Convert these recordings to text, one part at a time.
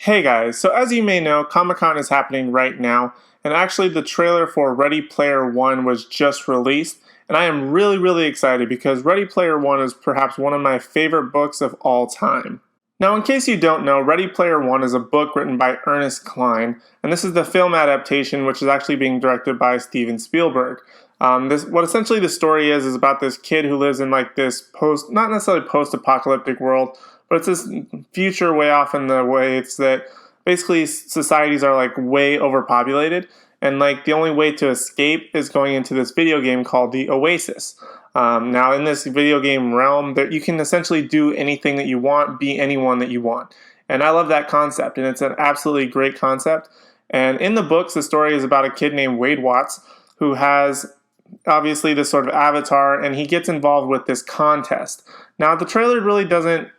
Hey guys, so as you may know, Comic-Con is happening right now, and actually the trailer for Ready Player One was just released, and I am really excited because Ready Player One is perhaps one of my favorite books of all time. Now, in case you don't know, Ready Player One is a book written by Ernest Cline, and this is the film adaptation which is actually being directed by Steven Spielberg. What essentially the story is about this kid who lives in like this not necessarily post-apocalyptic world, but it's this future way off in the way it's that basically societies are like way overpopulated, and like the only way to escape is going into this video game called the Oasis. Now, in this video game realm, that you can essentially do anything that you want, be anyone that you want, and I love that concept, and it's an absolutely great concept. And in the books, the story is about a kid named Wade Watts who has obviously this sort of avatar, and he gets involved with this contest. Now, the trailer really doesn't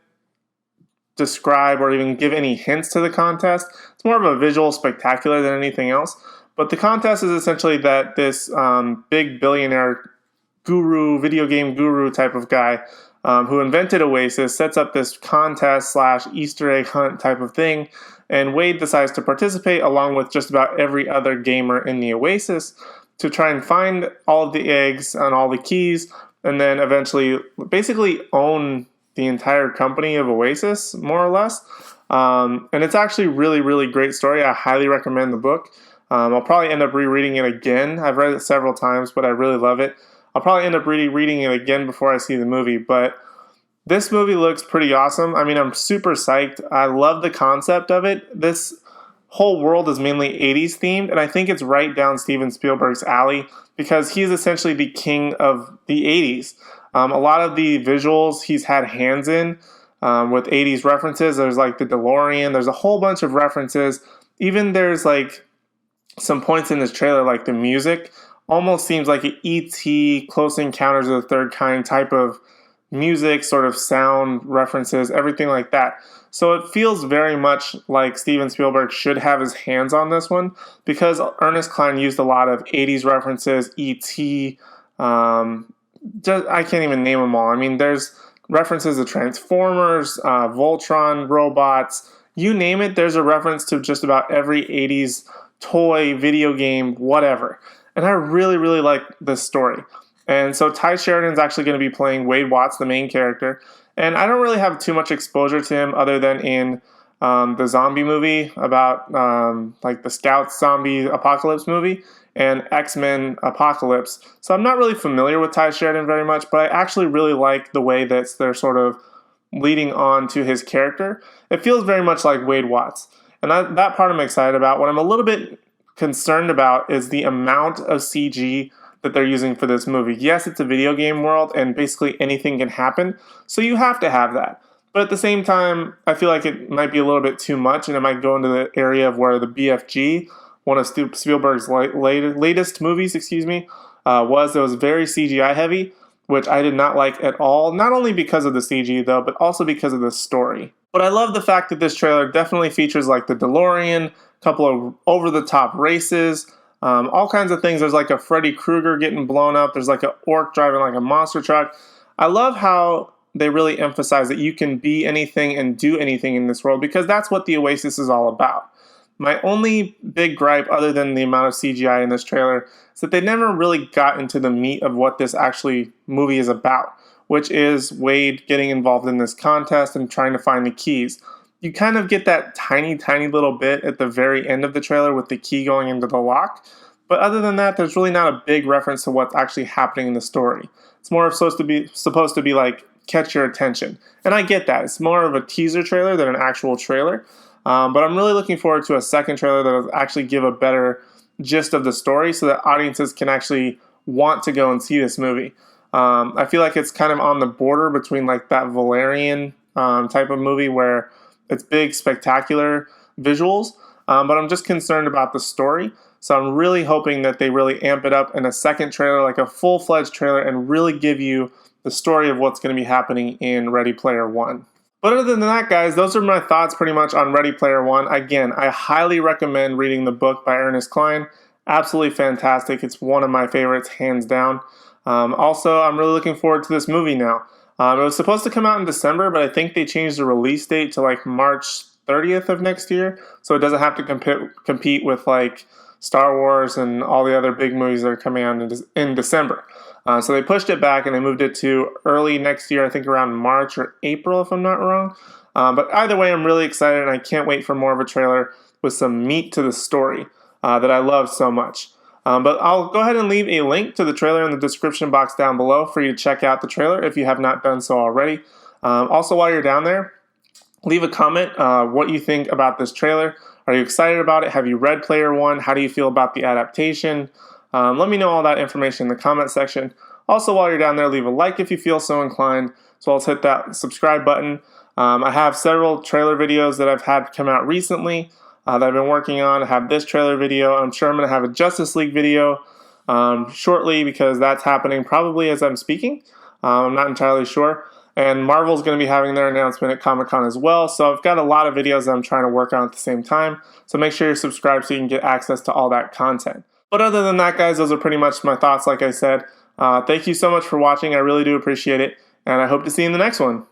describe or even give any hints to the contest. It's more of a visual spectacular than anything else. But the contest is essentially that this big billionaire guru, video game guru type of guy who invented Oasis sets up this contest / Easter egg hunt type of thing, and Wade decides to participate along with just about every other gamer in the Oasis to try and find all of the eggs and all the keys, and then eventually basically own the entire company of Oasis, more or less. And it's actually really great story. I highly recommend the book. I'll probably end up rereading it again. I've read it several times, but I really love it. I'll probably end up reading it again before I see the movie, but this movie looks pretty awesome. I mean, I'm super psyched. I love the concept of it. This whole world is mainly 80s themed, and I think it's right down Steven Spielberg's alley because he's essentially the king of the 80s. A lot of the visuals he's had hands in with 80s references. There's like the DeLorean. There's a whole bunch of references. Even there's like some points in this trailer, like the music almost seems like an E.T. Close Encounters of the Third Kind type of music, sort of sound references, everything like that. So it feels very much like Steven Spielberg should have his hands on this one because Ernest Cline used a lot of 80s references, E.T., I can't even name them all. I mean, there's references to Transformers, Voltron, robots, you name it, there's a reference to just about every 80s toy, video game, whatever. And I really like this story. And so Tye Sheridan's actually going to be playing Wade Watts, the main character. And I don't really have too much exposure to him other than in the zombie movie about like the Scouts zombie apocalypse movie and X-Men Apocalypse. So I'm not really familiar with Tye Sheridan very much, but I actually really like the way that they're sort of leading on to his character. It feels very much like Wade Watts. And that part I'm excited about. What I'm a little bit concerned about is the amount of CG that they're using for this movie. Yes, it's a video game world and basically anything can happen, so you have to have that. But at the same time, I feel like it might be a little bit too much and it might go into the area of where the BFG, one of Spielberg's latest movies, it was very CGI heavy, which I did not like at all, not only because of the CG though, but also because of the story. But I love the fact that this trailer definitely features like the DeLorean, a couple of over-the-top races, all kinds of things. There's like a Freddy Krueger getting blown up. There's like an orc driving like a monster truck. I love how they really emphasize that you can be anything and do anything in this world because that's what the Oasis is all about. My only big gripe, other than the amount of CGI in this trailer, is that they never really got into the meat of what this actually movie is about, which is Wade getting involved in this contest and trying to find the keys. You kind of get that tiny little bit at the very end of the trailer with the key going into the lock. But other than that, there's really not a big reference to what's actually happening in the story. It's more supposed to be like catch your attention. And I get that. It's more of a teaser trailer than an actual trailer. But I'm really looking forward to a second trailer that will actually give a better gist of the story so that audiences can actually want to go and see this movie. I feel like it's kind of on the border between like that Valerian type of movie where it's big, spectacular visuals, but I'm just concerned about the story. So I'm really hoping that they really amp it up in a second trailer, like a full-fledged trailer, and really give you the story of what's going to be happening in Ready Player One. But other than that, guys, those are my thoughts pretty much on Ready Player One. Again, I highly recommend reading the book by Ernest Cline. Absolutely fantastic. It's one of my favorites, hands down. Also, I'm really looking forward to this movie now. It was supposed to come out in December, but I think they changed the release date to like March 30th of next year, so it doesn't have to compete with like Star Wars and all the other big movies that are coming out in December. So they pushed it back and they moved it to early next year, I think around March or April, if I'm not wrong. But either way, I'm really excited and I can't wait for more of a trailer with some meat to the story that I love so much. But I'll go ahead and leave a link to the trailer in the description box down below for you to check out the trailer if you have not done so already. Also, while you're down there, leave a comment what you think about this trailer. Are you excited about it? Have you read Player One? How do you feel about the adaptation? Let me know all that information in the comment section. Also, while you're down there, leave a like if you feel so inclined, as well as hit that subscribe button. I have several trailer videos that I've had come out recently that I've been working on. I have this trailer video. I'm sure I'm going to have a Justice League video shortly because that's happening probably as I'm speaking. I'm not entirely sure. And Marvel's going to be having their announcement at Comic-Con as well. So I've got a lot of videos that I'm trying to work on at the same time. So make sure you're subscribed so you can get access to all that content. But other than that, guys, those are pretty much my thoughts, like I said. Thank you so much for watching. I really do appreciate it. And I hope to see you in the next one.